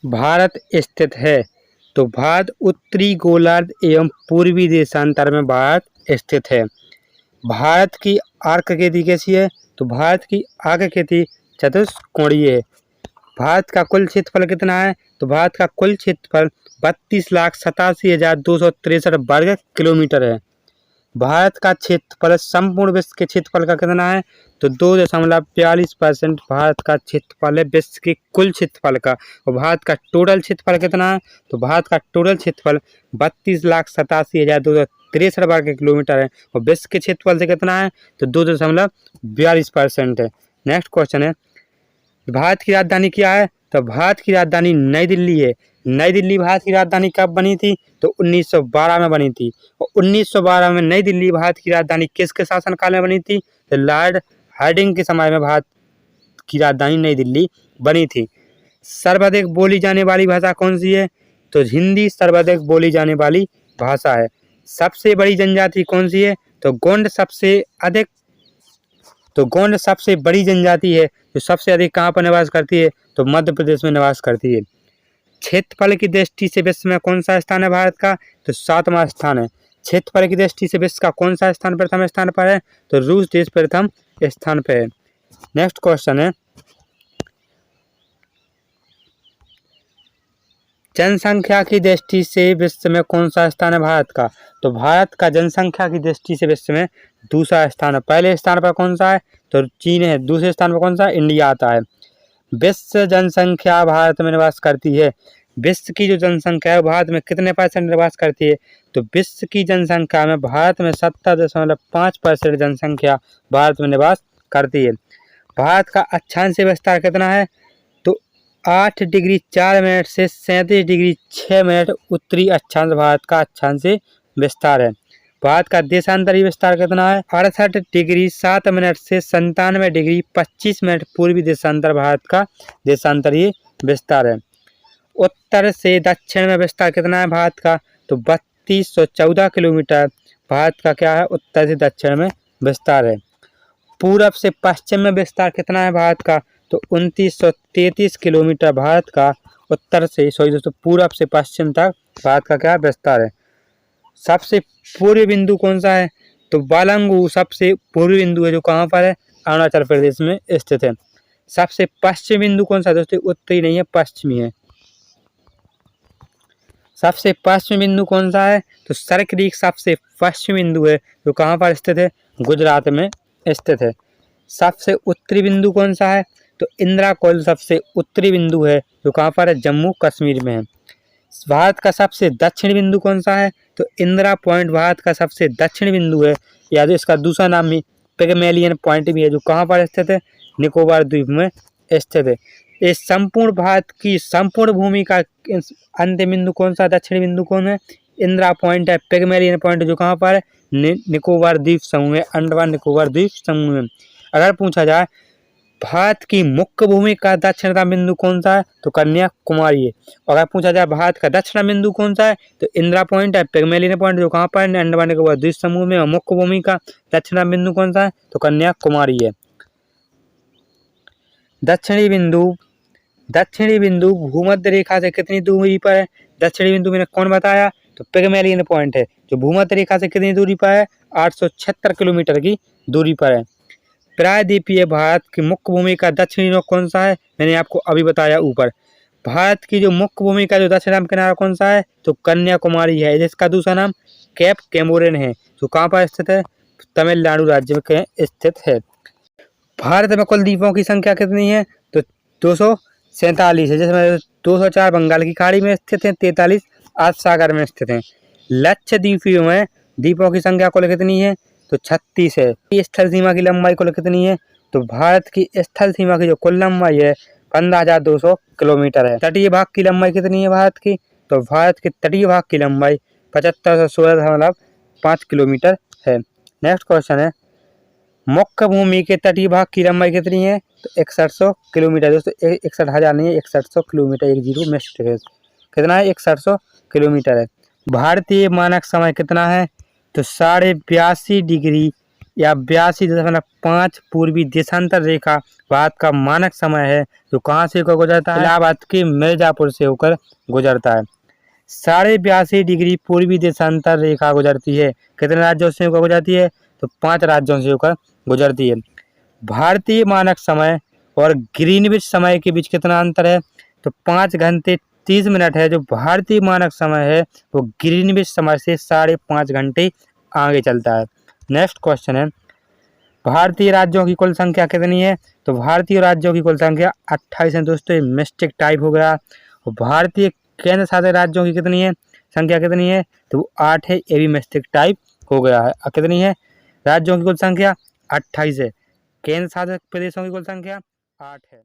भारत स्थित है? तो भारत उत्तरी गोलार्ध एवं पूर्वी देशांतर में भारत स्थित है। भारत की आर्ककृति कैसी है? तो भारत की आर्ककृति चतुष्कोणीय है। भारत का कुल क्षेत्रफल कितना है? तो भारत का कुल क्षेत्रफल 32,87,263 वर्ग किलोमीटर है। भारत का क्षेत्रफल संपूर्ण विश्व के क्षेत्रफल का कितना है? तो 2.42% भारत का क्षेत्रफल है विश्व के कुल क्षेत्रफल का। और भारत का टोटल क्षेत्रफल कितना है? तो भारत का टोटल क्षेत्रफल 32,87,263 वर्ग किलोमीटर है और विश्व के क्षेत्रफल से कितना है? तो 2.42% है। नेक्स्ट क्वेश्चन है, भारत की राजधानी क्या है? तो भारत की राजधानी नई दिल्ली है। नई दिल्ली भारत की राजधानी कब बनी थी? तो 1912 में बनी थी। और 1912 में नई दिल्ली भारत की राजधानी किसके शासनकाल में बनी थी? तो लॉर्ड हार्डिंग के समय में भारत की राजधानी नई दिल्ली बनी थी। सर्वाधिक बोली जाने वाली भाषा कौन सी है? तो हिंदी सर्वाधिक बोली जाने वाली भाषा है। सबसे बड़ी जनजाति कौन सी है? तो गोंड सबसे बड़ी जनजाति है जो सबसे अधिक कहाँ पर निवास करती है? तो मध्य प्रदेश में निवास करती है। क्षेत्रफल की दृष्टि से विश्व में कौन सा स्थान है भारत का? तो 7वां स्थान है। क्षेत्रफल की दृष्टि से विश्व का कौन सा स्थान प्रथम स्थान पर है? तो रूस देश प्रथम स्थान पर है। नेक्स्ट क्वेश्चन है, जनसंख्या की दृष्टि से विश्व में कौन सा स्थान है भारत का? तो भारत का जनसंख्या की दृष्टि से विश्व में दूसरा स्थान है। पहले स्थान पर कौन सा है? तो चीन है। दूसरे स्थान पर कौन सा? इंडिया आता है। विश्व जनसंख्या भारत में निवास करती है। विश्व की जो जनसंख्या है भारत में कितने % निवास करती है? तो विश्व की जनसंख्या में भारत में 70.5% जनसंख्या भारत में निवास करती है। भारत का अक्षांशीय विस्तार कितना है? तो 8 डिग्री 4 मिनट से 37 डिग्री 6 मिनट उत्तरी अक्षांश भारत का अक्षांशीय विस्तार है। भारत का देशांतरीय विस्तार कितना है? 68 डिग्री 7 मिनट से 97 डिग्री 25 मिनट पूर्वी देशांतर भारत का देशांतरीय विस्तार है। उत्तर से दक्षिण में विस्तार कितना है भारत का? तो 3214 किलोमीटर भारत का क्या है? उत्तर से दक्षिण में विस्तार है। पूरब से पश्चिम में विस्तार कितना है भारत का? तो 2933 किलोमीटर भारत का उत्तर से पूरब से पश्चिम तक भारत का क्या विस्तार है। सबसे पूर्वी बिंदु कौन सा है? तो बालंगू सबसे पूर्वी बिंदु है जो कहाँ पर है? अरुणाचल प्रदेश में स्थित है। सबसे पश्चिमी बिंदु कौन सा है दोस्तों? उत्तरी नहीं है, पश्चिमी है। सबसे पश्चिमी बिंदु कौन सा है? तो सरक्रीक सबसे पश्चिमी बिंदु है जो कहाँ पर स्थित है? गुजरात में स्थित है। सबसे उत्तरी बिंदु कौन सा है? तो इंदिरा कॉल सबसे उत्तरी बिंदु है जो कहाँ पर है? जम्मू कश्मीर में है। भारत का सबसे दक्षिणी बिंदु कौन सा है? तो इंदिरा पॉइंट भारत का सबसे दक्षिणी बिंदु है, या जो इसका दूसरा नाम भी पिगमेलियन पॉइंट भी है जो कहाँ पर स्थित है? निकोबार द्वीप में स्थित है। इस संपूर्ण भारत की संपूर्ण भूमि का अंतिम बिंदु कौन सा? दक्षिणी बिंदु कौन है? इंदिरा पॉइंट है। पिगमेलियन पॉइंट जो कहाँ पर है? निकोबार द्वीप समूह में, अंडमान निकोबार द्वीप समूह में। अगर पूछा जाए भारत की मुख्य भूमि का दक्षिणतम बिंदु कौन सा है? तो कन्याकुमारी है। और अगर पूछा जाए भारत का दक्षिण बिंदु कौन सा है? तो इंदिरा पॉइंट है। पिगमेलियन पॉइंट जो कहाँ पर है? अंडमान निकोबार द्वीप समूह में। और मुख्य भूमि का दक्षिण बिंदु कौन सा है? तो कन्याकुमारी है। दक्षिणी बिंदु भूमध्य रेखा से कितनी दूरी पर है? दक्षिणी बिंदु मैंने कौन बताया? तो पिगमेलियन पॉइंट है जो भूमध्य रेखा से कितनी दूरी पर है? 876 किलोमीटर की दूरी पर है। प्रायद्वीपीय भारत की मुख्य भूमि का दक्षिणी रोग कौन सा है? मैंने आपको अभी बताया ऊपर। भारत की जो मुख्य भूमि का जो दक्षिण किनारा कौन सा है? तो कन्याकुमारी है। जिसका दूसरा नाम कैप कैमोरिन है जो कहाँ पर स्थित है? तमिलनाडु राज्य में स्थित है। भारत में कुल द्वीपों की संख्या कितनी है? तो 247 है, जिसमें 204 बंगाल की खाड़ी में स्थित है, 43 अरब सागर में स्थित है। लक्षद्वीपों में द्वीपों की संख्या कुल कितनी है? तो 36 है। स्थल सीमा की लंबाई कुल कितनी है? तो भारत की स्थल सीमा की जो कुल लंबाई है 15,200 किलोमीटर है। तटीय भाग की लंबाई कितनी है भारत की? तो भारत के तटीय भाग की लंबाई 7516.5 किलोमीटर है। नेक्स्ट क्वेश्चन है, मुख्य भूमि के तटीय भाग की लंबाई कितनी है? तो 6100 किलोमीटर। दोस्तों 61,000 नहीं है, 6100 किलोमीटर, 10 मिस्टेक है। कितना है? 6100 किलोमीटर है। भारतीय मानक समय कितना है? तो 82.5 डिग्री या 82.5 पूर्वी देशांतर रेखा भारत का मानक समय है, जो कहाँ से होकर गुजरता है? इलाहाबाद के मिर्जापुर से होकर गुजरता है। 82.5 डिग्री पूर्वी देशांतर रेखा गुजरती है, कितने राज्यों से होकर गुजरती है? तो 5 राज्यों से होकर गुजरती है। भारतीय मानक समय और ग्रीनविच समय के बीच कितना अंतर है? तो 5 घंटे 30 मिनट है। जो भारतीय मानक समय है वो ग्रीनविच समय से 5.5 घंटे आगे चलता है। नेक्स्ट क्वेश्चन है, भारतीय राज्यों की कुल संख्या कितनी है? तो भारतीय राज्यों की कुल संख्या 28 है दोस्तों, ये मिस्टेक टाइप हो गया। और भारतीय केंद्र शासित राज्यों की कितनी है, संख्या कितनी है? तो 8 है, ये भी मिस्टेक टाइप हो गया है। कितनी है राज्यों की कुल संख्या? 28 है। केंद्र शासित प्रदेशों की कुल संख्या 8 है।